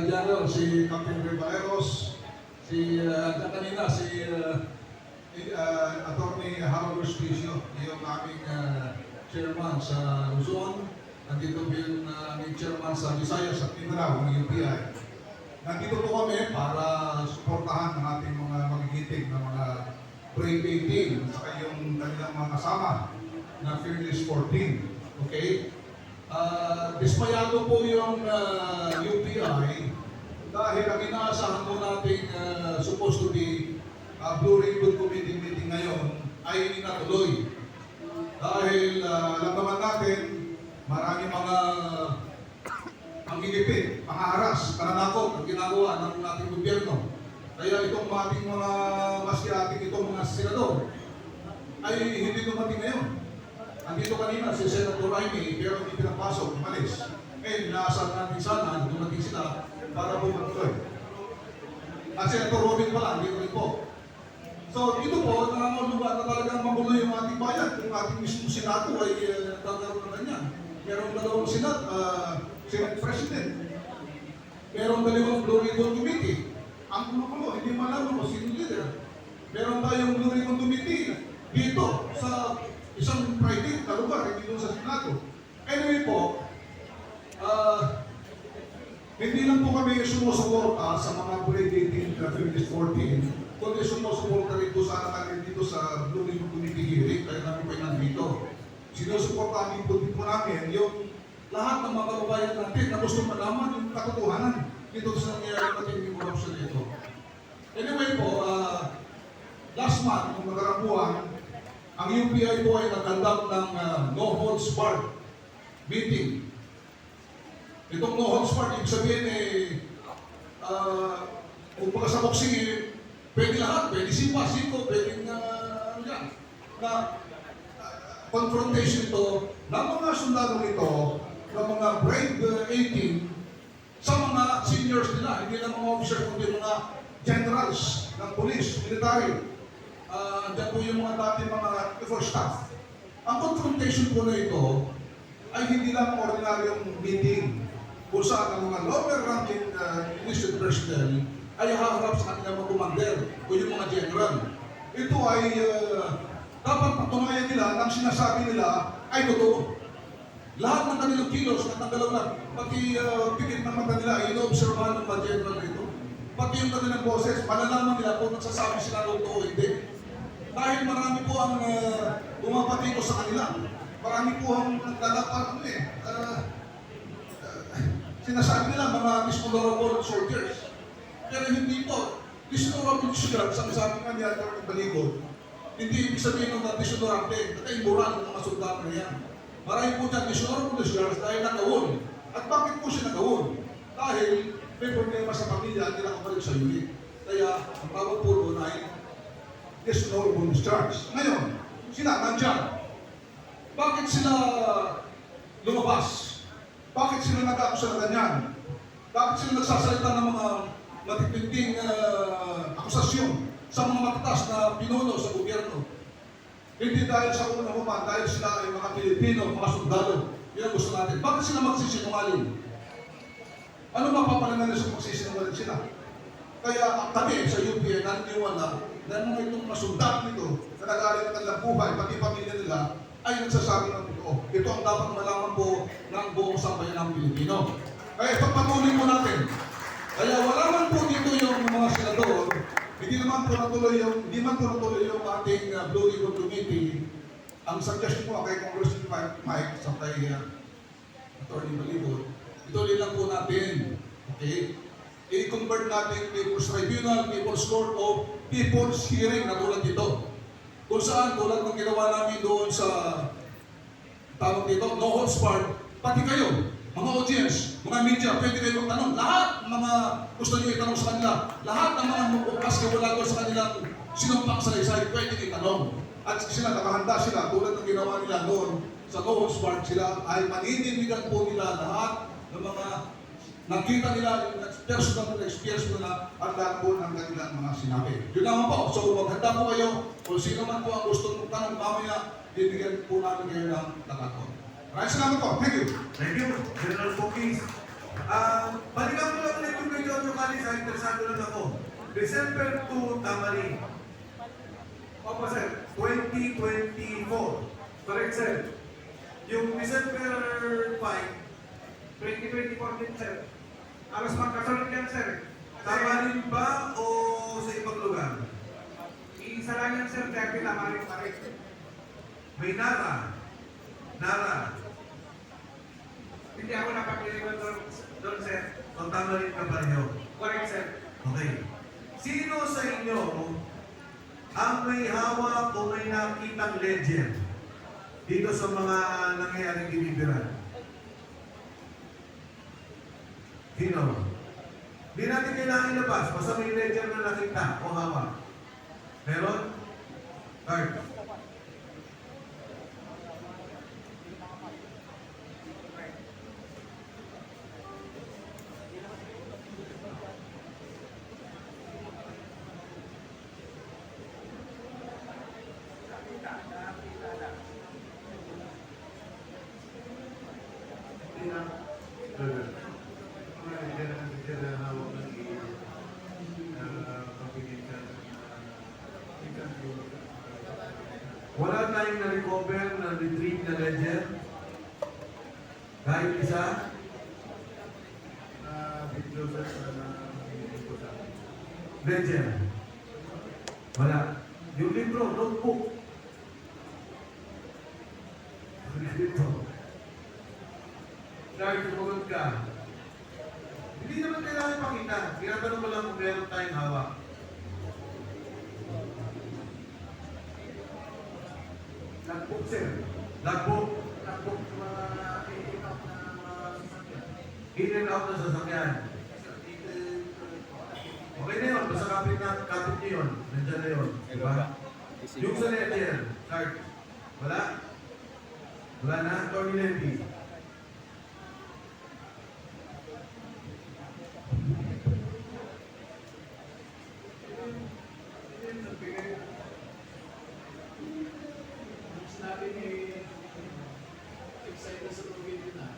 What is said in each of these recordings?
General, si Captain Rivaeros, kanina si Attorney Harold Hospicio, yung aming chairman sa Luzon. Nandito po yung aming chairman sa Visayas at Mindanao ng UPI. Nandito po kami para suportahan ang ating mga magigiting na mga Brave 18 at saka yung kanilang mga kasama na Fearless 14. Okay? Dismayado po yung UPI dahil ang inaasahan po nating supposed to be Blue Ribbon Committee meeting ngayon ay hindi natuloy. Dahil alam naman natin, marami mga panggigipit, pangaharas, pananakot ang ginagawa ng ating gobyerno. Kaya itong ating mga ating itong mga senador ay hindi dumating ngayon. Andito kanina si Senator Raimi pero hindi pinapasok, umalis. Inaasahan natin sana dumating sila para po matuloy. At Senator Robin pala, hindi rin po. So ito po, nanganguluba na talagang magulo yung ating bayan kung ating mismo Senado ay nagkakaroon na ganyan. Merong dalawang Senate President. Merong dalawang Blue Ribbon Committee. Ang gulo-gulo, hindi malaman kung sino leader. Meron tayong Blue Ribbon Committee dito sa isang private na lugar, hindi doon sa Senado. Anyway po, hindi lang po kami sumusuporta sa mga Brave 18 na Fearless 14, kundi sumusuporta rin po sana natin dito sa Blue Ribbon Committee hearing, kaya namin po nandito. Sinusuporta po namin yung lahat ng mga kababayan natin na gusto malaman yung katotohanan dito sa nangyayari natin yung corruption dito. Anyway po, last month, nung nakarang buwan, ang UPI po ay nag-conduct ng no holds barred meeting. Itong no holds barred, ibig sabihin kung pagka sa boxing, pwede lahat, pwede siko, pwede na confrontation ito ng mga sundalo nito, ng mga Brave 18 sa mga seniors nila, hindi lang mga officers, kundi mga generals ng police, military. Andyan po yung mga dati mga first staff. Ang confrontation po na ito ay hindi lang ordinaryong meeting kung saan ang mga lower ranking enlisted personnel ay haharap sa kanilang mga commander o yung mga general. Ito ay dapat patunayan nila na ang sinasabi nila ay totoo. Lahat ng kanilang kilos na tanggalan, pati pikit ng mata nila, ino-observahan ng mga general na ito. Pati yung kanilang boses, malalaman nila kung nagsasabi sila totoo o hindi. Dahil marami po ang bumabati ko sa kanila. Marami po ang naglalapag sinasabi nila mga dishonorable soldiers. Pero hindi po. Dishonorable soldiers, ang sabi nga niya ng baligod, hindi ibig sabihin ng dishonorable, at ay moral ng mga soldado na yan. Marami po dyan dishonorable soldiers dahil nagawon. At bakit po siya nagawon? Dahil may problema sa pamilya, hindi nakabalik sa unit. Kaya ang tawag po doon ay dishonorable discharge. Ngayon, sila nandyan. Bakit sila lumabas? Bakit sila nag-akusa na ganyan? Bakit sila nagsasalita ng mga matitinding akusasyon sa mga matatas na pinuno sa gobyerno? Hindi dahil sa unang human, dahil sila ay mga Pilipino, mga sundalo. Yan ang gusto natin. Bakit sila magsisinungaling? Ano mapapalangan nila sa magsisinungaling sila? Kaya kami sa UPI naniniwala na mga itong mga sundalo nito na nag-aaral ng kanilang buhay, pati pamilya nila, ay nagsasabi ng totoo. Ito ang dapat malaman po ng buong sambayan ng Pilipino. Kaya pagpatuloy mo natin. Kaya wala man po dito yung mga senador, hindi man po natuloy yung ating Blue Ribbon Committee. Ang suggestion ko kay Congressman Mike sa kay Attorney Balibot, ituloy lang po natin. Okay? I-convert natin People's Tribunal, People's Court of People's Hearing na tulad dito. Kung saan, tulad ng ginawa namin doon sa tawag dito, no holds barred, pati kayo, mga audience, mga media, pwede kayo magtanong. Lahat ng mga gusto nyo itanong sa kanila, lahat ng mga mubukas na wala doon sa kanilang sinumpang salaysay, pwede kayo itanong. At sila, nakahanda sila, tulad ng ginawa nila doon sa no holds barred, sila ay manindigan po nila lahat ng mga nakita nila yung personal na experience nila at lahat po ng kanilang mga sinabi. Yun naman po. So maghanda po kayo kung sino man po ang gusto mong tanong mamaya, bibigyan po namin kayo ng nakaton. Maraming salamat po. Thank you. Thank you, General Fokis. Balikan ko lang ulit yung sigurado lang ako. December 2, Tamarin. Opo, sir. 2024. Correct, sir. Yung December 5, 2024 din, sir. Alas magkasunod yan, sir. Tamarin ba o sa ibang lugar? Isa lang yan, sir. Dahil pinamarin pa rin. May Nara. Nara. Hindi ako napapiliwan doon, sir. O Tamarin ka pareho. Correct, sir. Okay. Sino sa inyo ang may hawak o may nakitang legend dito sa mga nangyayaring dinidiran? Sino? Hindi natin kailangan ilabas. Basta may legend na nakita o hawak. Meron? Card. Wala tayong na-recover na retrieve na legend? Kahit isa? Legend? Wala. Yung libro, notebook. Dito. Dahil sumunod ka. Hindi naman kailangan pakita. Tinatanong mo lang kung meron tayong hawak. Nag-book, sir. Logbook. Nag-book mga in-out na mga sasakyan. In and out na sasakyan. Okay na yun. Basta kapit niyo yun. Nandiyan na yun. Diba? Yung sa ledger. Card. Wala? Wala na? Attorney Levy. Sinabi ni excited sa pag-ibig na.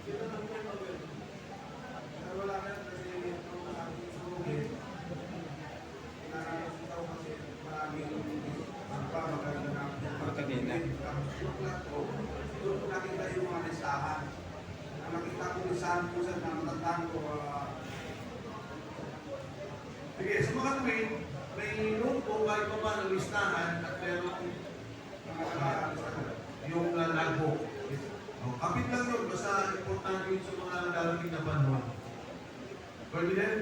Kita na po yung mabel. Pero wala na kasi ito ang aking sumugin. Nakakita ko kasi maraming magaganda na doon ko nakita yung mga listahan. Nakita ko listahan ko sa namatandaan ko. Sige, sa mga tweet, may notebook kahit pa ba ng listahan at meron yung logbook. Kapit lang yun, basta importante yun sa mga darating na panahon. Ferdinand?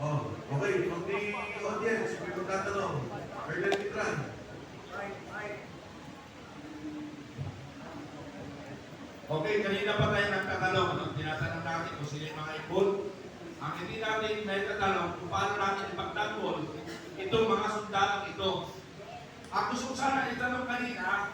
Oh, okay. Pag may audience, may magtatanong. Ferdinand Mitran. Okay, kanina pa tayo nagtatanong. Ang tinatanong natin kung sila yung mga ipon. Ang hindi natin nagtatanong kung paano natin ipagtanggol itong mga sundalong ito. Ang gusto ko sana itanong kanina,